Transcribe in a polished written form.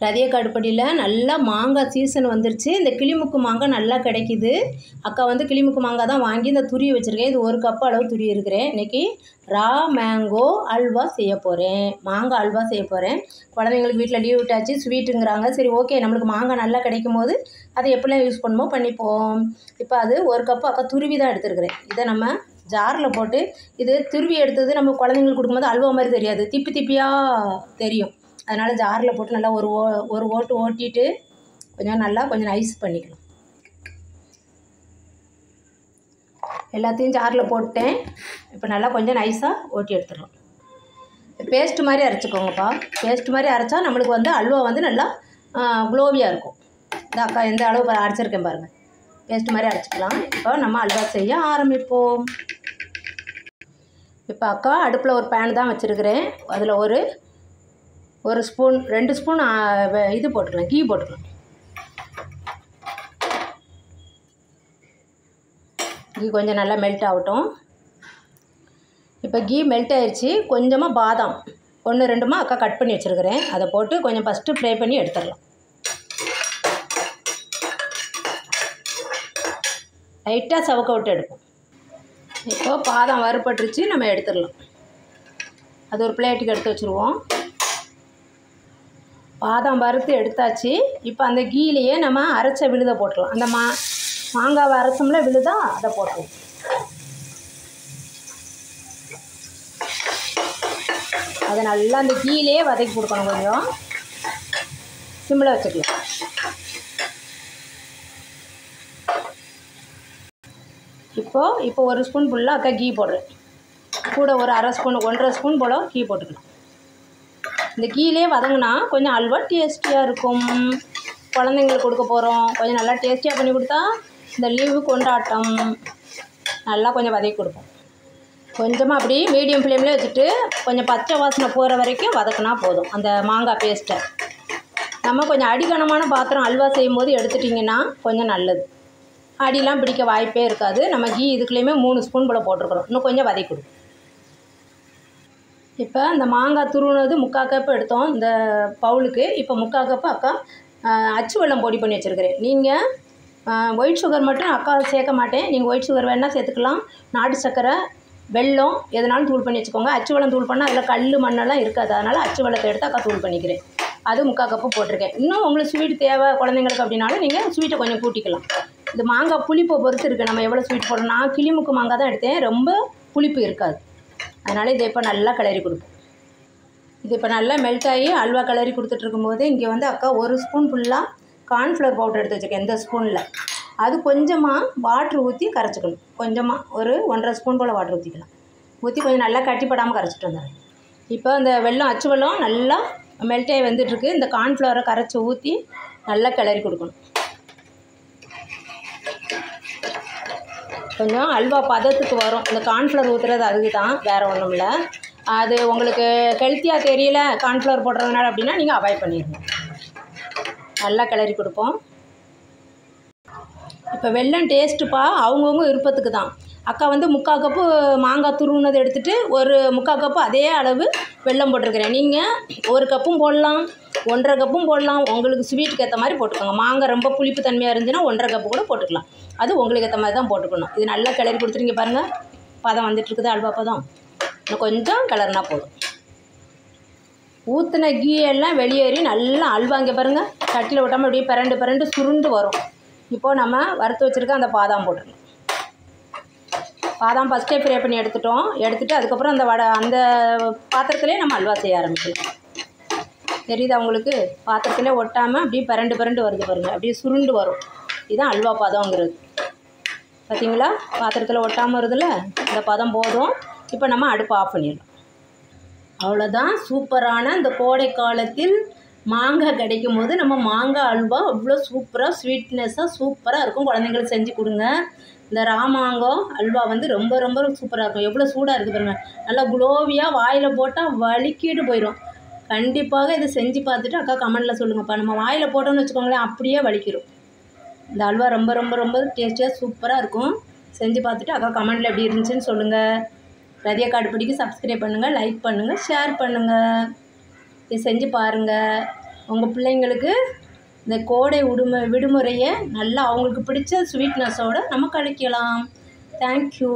ரதியக்காடுப்பட்டியில் நல்லா மாங்காய் சீசன் வந்துருச்சு. இந்த கிளிமுக்கு மாங்காய் நல்லா கிடைக்கிது. அக்கா வந்து கிளிமுக்கு மாங்காய் தான் வாங்கி இந்த துருவி வச்சுருக்கேன். இது 1 கப் அளவு துருவி இருக்கிறேன். இன்றைக்கி ரா மேங்கோ அல்வா செய்ய போகிறேன். மாங்காய் அல்வா செய்ய போகிறேன். குழந்தைங்களுக்கு வீட்டில் லீவ் விட்டாச்சு, ஸ்வீட்டுங்கிறாங்க. சரி ஓகே, நம்மளுக்கு மாங்காய் நல்லா கிடைக்கும் போது அதை எப்படிலாம் யூஸ் பண்ணுமோ பண்ணிப்போம். இப்போ அது 1 கப்பு அக்கா துருவி தான் எடுத்துருக்கிறேன். இதை நம்ம ஜாரில் போட்டு, இது துருவி எடுத்தது நம்ம குழந்தைங்களுக்கு கொடுக்கும்போது அல்வா மாதிரி தெரியாது, திப்பி திப்பியாக தெரியும். அதனால் ஜாரில் போட்டு நல்லா ஒரு ஓட்டு ஓட்டிட்டு கொஞ்சம் நைஸ் பண்ணிக்கலாம். எல்லாத்தையும் ஜாரில் போட்டேன். இப்போ நல்லா கொஞ்சம் நைஸாக ஓட்டி எடுத்துடலாம். பேஸ்ட்டு மாதிரி அரைச்சிக்கோங்கப்பா. பேஸ்ட்டு மாதிரி அரைச்சா நம்மளுக்கு வந்து அல்வா வந்து நல்லா குளோவியாக இருக்கும். இந்த அக்கா எந்த அளவு அரைச்சிருக்கேன் பாருங்கள். பேஸ்ட்டு மாதிரி அரைச்சிக்கலாம். இப்போ நம்ம அல்வா செய்ய ஆரம்பிப்போம். இப்போ அக்கா அடுப்பில் ஒரு பேன் தான் வச்சுருக்கிறேன். அதில் ஒரு ஸ்பூன் 2 ஸ்பூன் இது போட்டுக்கலாம், கீ போட்டுக்கலாம். கீ கொஞ்சம் நல்லா மெல்ட் ஆகட்டும். இப்போ கீ மெல்ட் ஆயிடுச்சு. கொஞ்சமாக பாதாம் 1 2 அக்கா கட் பண்ணி வச்சுருக்கிறேன். அதை போட்டு கொஞ்சம் ஃபஸ்ட்டு ஃப்ரை பண்ணி எடுத்துடலாம். லைட்டாக சவக்க விட்டு எடுப்போம். இப்போ பாதாம் வறுபட்டுருச்சு, நம்ம எடுத்துடலாம். அது ஒரு பிளேட்டுக்கு எடுத்து வச்சுருவோம். பாதாம் வறுத்து எடுத்தாச்சு. இப்போ அந்த கீலையே நம்ம அரைச்ச விழுதை போட்டுடலாம். அந்த மாங்காவை அரைச்சோம்ல விழுதா, அதை போட்டுருவோம். அதை நல்லா அந்த கீலையே வதக்கி கொடுக்கணும். கொஞ்சம் சிம்மில் வச்சுக்கலாம். இப்போ 1 ஸ்பூன் ஃபுல்லாக அக்கா கீ போடுறேன். கூட ஒரு 1/2 ஸ்பூன் 1.5 ஸ்பூன் போல் கீ போட்டுக்கலாம். இந்த கீழே வதங்கினா கொஞ்சம் அல்வா டேஸ்டியாக இருக்கும். குழந்தைங்களுக்கு கொடுக்க போகிறோம். கொஞ்சம் நல்லா டேஸ்டியாக பண்ணி கொடுத்தா இந்த லீவு கொண்டாட்டம். நல்லா கொஞ்சம் வதக்கி கொடுப்போம். கொஞ்சமாக அப்படி மீடியம் ஃப்ளேமில் வச்சுட்டு கொஞ்சம் பச்சை வாசனை போகிற வரைக்கும் வதக்கினா போதும். அந்த மாங்காய் பேஸ்ட்டை நம்ம கொஞ்சம் அடிகனமான பாத்திரம் அல்வா செய்யும்போது எடுத்துட்டிங்கன்னா கொஞ்சம் நல்லது. அடிலாம் பிடிக்க வாய்ப்பே இருக்காது. நம்ம கீ இதுக்குள்ளேயுமே 3 ஸ்பூன் போல் போட்டிருக்கிறோம். இன்னும் கொஞ்சம் வதக்கி கொடுக்கும். இப்போ இந்த மாங்காய் துருவினது 3/4 கப்பு எடுத்தோம் இந்த பவுலுக்கு. இப்போ 3/4 கப்பு அக்கா அச்சு வெல்லம் பொடி பண்ணி வச்சுருக்கிறேன். நீங்கள் ஒயிட் சுகர் மட்டும் அக்கா சேர்க்க மாட்டேன். நீங்கள் ஒயிட் சுகர் வேணால் சேர்த்துக்கலாம். நாட்டு சர்க்கரை, வெல்லம் எதனாலும் தூள் பண்ணி வச்சுக்கோங்க. அச்சு வெல்லம் தூள் பண்ணால் அதில் கல் மண்ணெல்லாம் இருக்காது. அதனால் அச்சு வெல்லத்தை எடுத்து அக்கா தூள் பண்ணிக்கிறேன். அது 3/4 கப்பு போட்டிருக்கேன். இன்னும் உங்களுக்கு ஸ்வீட் தேவை குழந்தைங்களுக்கு அப்படின்னாலும் நீங்கள் ஸ்வீட்டை கொஞ்சம் கூட்டிக்கலாம். இது மாங்காய் புளிப்பை பொறுத்து இருக்குது, நம்ம எவ்வளோ ஸ்வீட் போடணும். நான் கிளிமுக்கு மாங்காய் தான் எடுத்தேன். ரொம்ப புளிப்பு இருக்காது. அதனால் இதை இப்போ நல்லா கிளறி கொடுப்போம். இது இப்போ நல்லா மெல்ட் ஆகி அல்வா கிளறி கொடுத்துட்ருக்கும்போது இங்கே வந்து அக்கா 1 ஸ்பூன் ஃபுல்லாக கார்ன்ஃப்ளவர் பவுடர் எடுத்து வச்சுருக்கேன். இந்த ஸ்பூனில் அது கொஞ்சமாக வாட்ரு ஊற்றி கரைச்சிக்கணும். கொஞ்சமாக ஒரு 1.5 ஸ்பூன் போல் வாட்ரு ஊற்றிக்கலாம். ஊற்றி கொஞ்சம் நல்லா கட்டிப்படாமல் கரைச்சிட்டு வந்துடுறேன். இப்போ அந்த வெல்லம் அச்சு வெல்லம் நல்லா மெல்ட் ஆகி வந்துட்டுருக்கு. இந்த கார்ன்ஃப்ளவரை கரைச்சி ஊற்றி நல்லா கிளறி கொடுக்கணும். கொஞ்சம் அல்வா பதத்துக்கு வரும். இந்த கார்ன்ஃப்ளவர் ஊற்றுறது அதுக்கு தான், வேறு ஒன்றும் இல்லை. அது உங்களுக்கு ஹெல்த்தியாக தெரியல கார்ன்ஃப்ளவர் போடுறதுனால அப்படின்னா நீங்கள் அவாய்ட் பண்ணிடுங்க. நல்லா கிளறி கொடுப்போம். இப்போ வெல்லம் டேஸ்ட்டுப்பா அவங்கவுங்க விருப்பத்துக்கு தான். அக்கா வந்து 3/4 கப்பு மாங்காய் துருவினது எடுத்துகிட்டு ஒரு 3/4 கப்பு அதே அளவு வெல்லம் போட்டிருக்கிறேன். நீங்கள் 1 கப்பும் போடலாம், 1.5 கப்பும் போடலாம். உங்களுக்கு ஸ்வீட்டுக்கு ஏற்ற மாதிரி போட்டுக்கோங்க. மாங்காய் ரொம்ப புளிப்பு தன்மையாக இருந்துச்சுன்னா 1.5 கப்பு கூட போட்டுக்கலாம். அது உங்களுக்கு ஏற்ற மாதிரி தான் போட்டுக்கணும். இது நல்லா கிளறி கொடுத்துருங்க பாருங்கள். பதம் வந்துட்டுருக்குது அல்வா பதம். இன்னும் கொஞ்சம் கிளறினா போதும். ஊற்றின கீ எல்லாம் வெளியேறி நல்லா அல்வா இங்கே பாருங்கள் சட்டியில் விட்டாமல் அப்படியே பரண்டு சுருண்டு வரும். இப்போது நம்ம வறுத்து வச்சுருக்க அந்த பாதாம் போட்டுருணும். பாதாம் ஃபஸ்ட்டே ஃப்ரை பண்ணி எடுத்துகிட்டு அதுக்கப்புறம் அந்த பாத்திரத்துலேயே நம்ம அல்வா செய்ய ஆரம்பிக்கலாம். தெரியுதா உங்களுக்கு? பாத்திரத்திலே ஒட்டாமல் அப்படியே பரண்டு வருது பாருங்கள். அப்படியே சுருண்டு வரும். இதுதான் அல்வா பதங்கிறது. பார்த்தீங்களா? பாத்திரத்தில் ஒட்டாமல் வருதுல்ல, இந்த பதம் போதும். இப்போ நம்ம அடுப்பு ஆஃப் பண்ணிடலாம். அவ்வளோதான். சூப்பரான இந்த கோடை காலத்தில் மாங்காய் கிடைக்கும் போது நம்ம மாங்காய் அல்வா அவ்வளோ சூப்பராக ஸ்வீட்னஸாக சூப்பராக இருக்கும். குழந்தைங்களுக்கு செஞ்சு கொடுங்க. இந்த ராமாங்காய் அல்வா வந்து ரொம்ப ரொம்ப சூப்பராக இருக்கும். எவ்வளோ சூடாக இருக்குது பாருங்கள். நல்லா குளோவியாக வாயில் போட்டால் வலிக்கிட்டு போயிடும். கண்டிப்பாக இதை செஞ்சு பார்த்துட்டு அக்கா கமெண்டில் சொல்லுங்கப்பா. நம்ம வாயில் போட்டோம்னு வச்சுக்கோங்களேன் அப்படியே வலிக்கிறோம். இந்த அல்வா ரொம்ப ரொம்ப ரொம்ப டேஸ்டியாக சூப்பராக இருக்கும். செஞ்சு பார்த்துட்டு அக்கா கமெண்டில் எப்படி இருந்துச்சுன்னு சொல்லுங்கள். ரதியக்காடுப்பட்டிக்கு சப்ஸ்கிரைப் பண்ணுங்கள், லைக் பண்ணுங்கள், ஷேர் பண்ணுங்கள். இதை செஞ்சு பாருங்கள். உங்கள் பிள்ளைங்களுக்கு இந்த கோடை விடுமுறையை நல்லா அவங்களுக்கு பிடிச்ச ஸ்வீட்னஸோடு நம்ம கழிக்கலாம். தேங்க்யூ.